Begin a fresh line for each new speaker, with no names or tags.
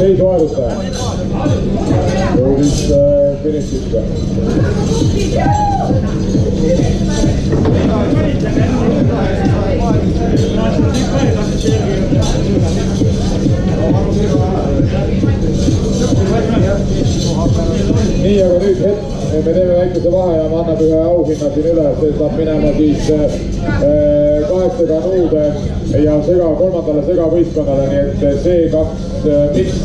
Seisu aerustaja. Jõudis finishisse. Nii, aga nüüd hetk me teeme väikese vahe ja ma annab ühe auhinna siin üle, see saab minema siis 8 kanuude ja kolmandale segavõistkonnale, nii et C2 miks.